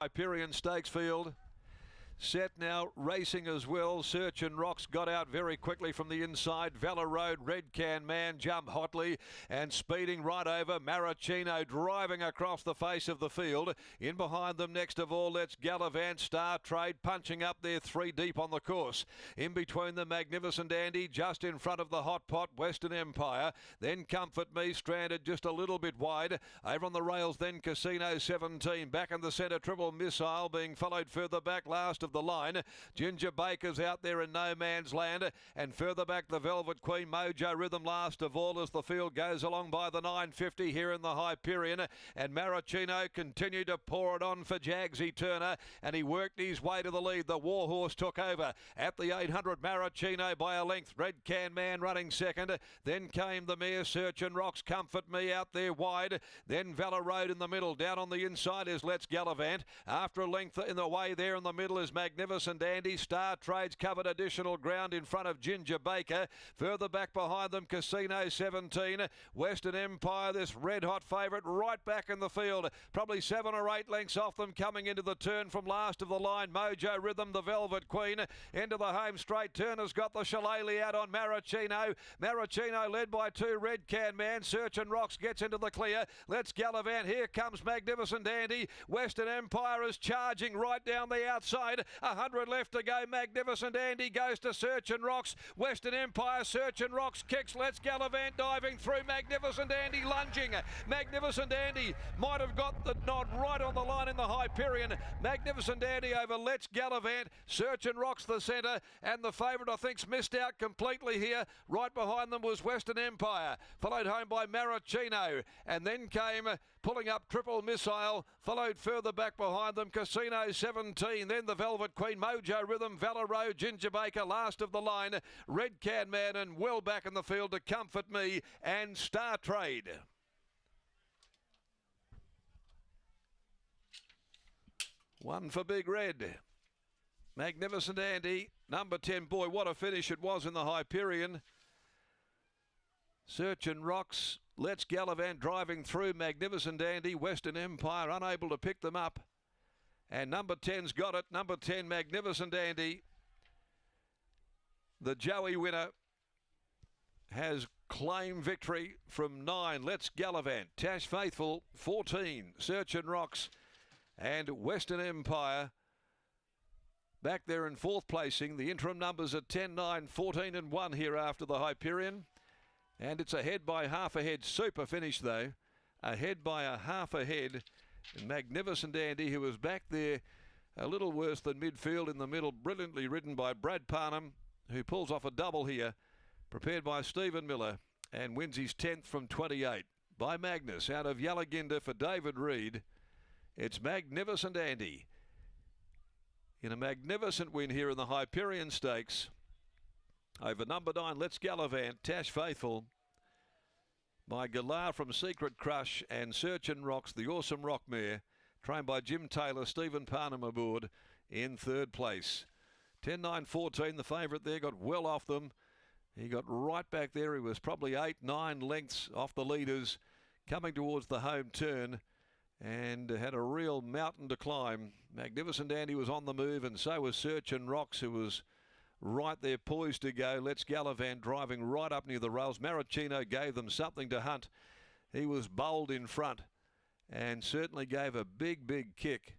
Hyperion Stakes field. Set now, racing as well. Search and Rocks got out very quickly from the inside. Valor Road, Red Can Man jump hotly and speeding right over. Maraschino driving across the face of the field. In behind them, next of all, Let's Gallivant, Star Trade punching up there 3 deep on the course. In between them, Magnificent Andy, just in front of the Hot Pot, Western Empire. Then Comfort Me, stranded just a little bit wide. Over on the rails, then Casino 17. Back in the centre, Triple Missile being followed further back last of the line. Ginger Baker's out there in no man's land, and further back the Velvet Queen, Mojo Rhythm last of all as the field goes along by the 950 here in the Hyperion, and Maraschino continued to pour it on for Jagsy Turner, and he worked his way to the lead. The Warhorse took over at the 800, Maraschino by a length. Red Can Man running second. Then came the mare Search and Rocks, Comfort Me out there wide. Then Valor Road in the middle. Down on the inside is Let's Gallivant. After a length in the way there in the middle is Magnificent Andy. Star Trade's covered additional ground in front of Ginger Baker. Further back behind them, Casino 17. Western Empire, this red-hot favourite, right back in the field. Probably 7 or 8 lengths off them coming into the turn from last of the line. Mojo Rhythm, the Velvet Queen, into the home straight. Turner's got the shillelagh out on Maraschino. Maraschino led by 2, Red Can Man. Search and Rocks gets into the clear. Let's Gallivant. Here comes Magnificent Andy. Western Empire is charging right down the outside. 100 left to go. Magnificent Andy goes to Search and Rocks. Western Empire, Search and Rocks kicks. Let's Gallivant diving through. Magnificent Andy lunging. Magnificent Andy might have got the nod right on the line in the Hyperion. Magnificent Andy over Let's Gallivant. Search and Rocks the centre, and the favourite I think's missed out completely here. Right behind them was Western Empire, followed home by Maraschino, and then came pulling up Triple Missile, followed further back behind them Casino 17, then the Velvet Queen, Mojo Rhythm, Valor Road, Ginger Baker last of the line, Red Can Man, and well back in the field to Comfort Me and Star Trade. One for Big Red. Magnificent Andy, number 10. Boy, what a finish it was in the Hyperion. Search and Rocks, Let's Gallivant driving through. Magnificent Andy, Western Empire unable to pick them up. And number 10's got it. Number 10, Magnificent Andy. The Joey winner has claimed victory from 9. Let's Gallivant. Tash Faithful, 14. Search and Rocks and Western Empire back there in 4th placing. The interim numbers are 10, 9, 14 and 1 here after the Hyperion. And it's ahead by half a head. Super finish though. Ahead by a half a head. Magnificent Andy, who was back there a little worse than midfield in the middle, brilliantly ridden by Brad Parnham, who pulls off a double here, prepared by Stephen Miller, and wins his 10th from 28. By Magnus out of Yallaginda for David Reed. It's Magnificent Andy in a magnificent win here in the Hyperion Stakes over number 9, Let's Gallivant, Tash Faithful, by Galar from Secret Crush, and Search and Rocks, the awesome rock mare, trained by Jim Taylor, Stephen Parnham aboard in 3rd place. 10, 9, 14, the favourite there got well off them. He got right back there. He was probably 8, 9 lengths off the leaders coming towards the home turn, and had a real mountain to climb. Magnificent Andy was on the move, and so was Search and Rocks, who was right there poised to go. Let's Gallivant driving right up near the rails. Maraschino gave them something to hunt. He was bold in front and certainly gave a big kick.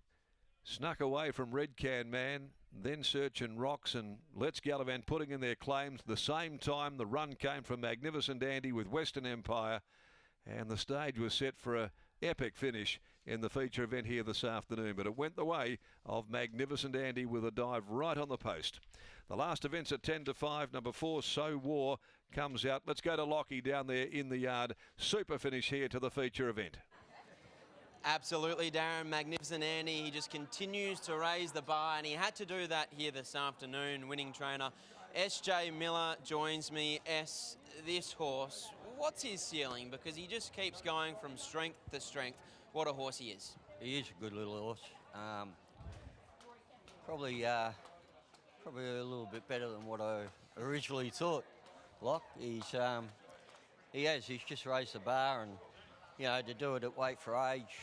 Snuck away from Red Can Man, then Search and Rocks, and Let's Gallivant putting in their claims. The same time the run came from Magnificent Andy with Western Empire, and the stage was set for a epic finish in the feature event here this afternoon, but it went the way of Magnificent Andy with a dive right on the post. The last event's at 10 to 5. Number 4, So War, comes out. Let's go to Jockey down there in the yard. Super finish here to the feature event. Absolutely, Darren. Magnificent Andy, he just continues to raise the bar, and he had to do that here this afternoon. Winning trainer S.J. Miller joins me. This horse, what's his ceiling? Because he just keeps going from strength to strength. What a horse he is. He is a good little horse. Probably a little bit better than what I originally thought. Lock, he's just raised the bar, and you know, to do it at weight for age,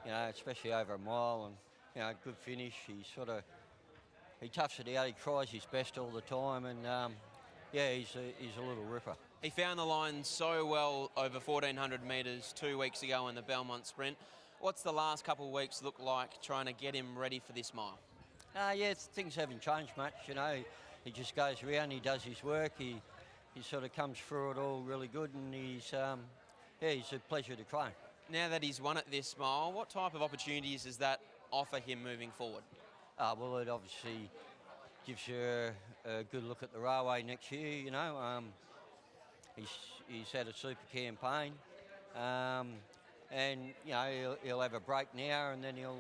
you know, especially over a mile, and you know, good finish. He toughs it out. He tries his best all the time, and yeah, he's a little ripper. He found the line so well over 1,400 metres 2 weeks ago in the Belmont sprint. What's the last couple of weeks look like trying to get him ready for this mile? Yeah, things haven't changed much. You know, he just goes around. He does his work. He sort of comes through it all really good, and he's a pleasure to train. Now that he's won at this mile, what type of opportunities does that offer him moving forward? Well, it obviously gives you a good look at the railway next year. You know, he's had a super campaign, and you know he'll have a break now, and then he'll,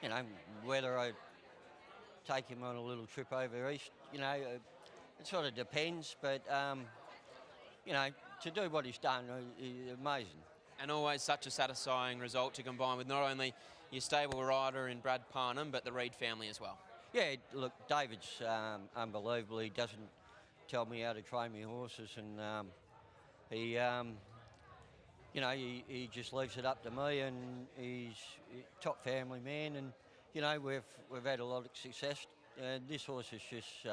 you know, whether I take him on a little trip over east, you know, it sort of depends. But you know, to do what he's done, amazing. And always such a satisfying result to combine with not only your stable rider in Brad Parnham, but the Reid family as well. Yeah, look, David's unbelievable. He doesn't tell me how to train my horses, and he, you know, he just leaves it up to me, and he's a top family man, and you know, we've had a lot of success. This horse has just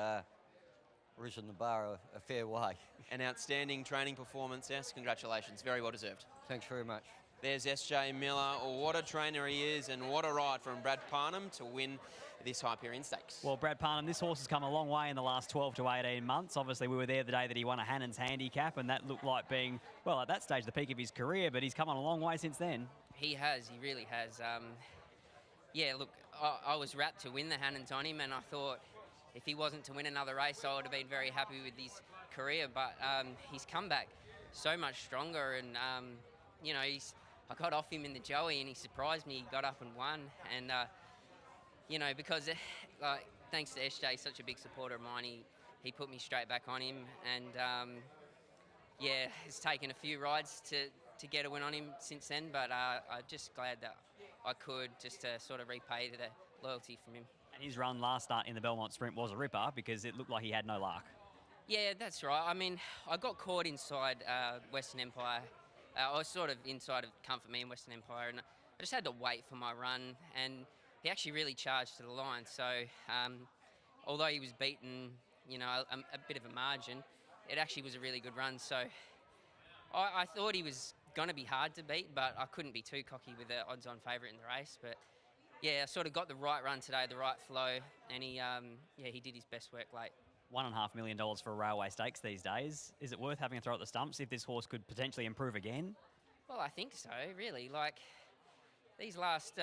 risen the bar a fair way. An outstanding training performance, yes. Congratulations, very well deserved. Thanks very much. There's SJ Miller. Oh, what a trainer he is, and what a ride from Brad Parnham to win this Hyperion Stakes. Well, Brad Parnham, this horse has come a long way in the last 12 to 18 months. Obviously, we were there the day that he won a Hannon's handicap, and that looked like being, well, at that stage, the peak of his career, but he's come on a long way since then. He has, he really has. Yeah, look, I was rapt to win the Hannon's on him, and I thought if he wasn't to win another race, I would have been very happy with his career, but he's come back so much stronger, and, you know, I got off him in the Joey, and he surprised me. He got up and won, and, you know, because, like, thanks to SJ, such a big supporter of mine, he put me straight back on him, and, yeah, it's taken a few rides to get a win on him since then, but I'm just glad that I could, just to sort of repay the loyalty from him. And his run last start in the Belmont sprint was a ripper because it looked like he had no luck. Yeah, that's right. I mean, I got caught inside Western Empire. I was sort of inside of Comfort Me and Western Empire, and I just had to wait for my run, and he actually really charged to the line. So although he was beaten, you know, a bit of a margin, it actually was a really good run. So I thought he was going to be hard to beat, but I couldn't be too cocky with the odds-on favourite in the race. But yeah, I sort of got the right run today, the right flow, and he did his best work late. $1.5 million for a railway stakes these days. Is it worth having a throw at the stumps if this horse could potentially improve again? Well, I think so, really. Like, these last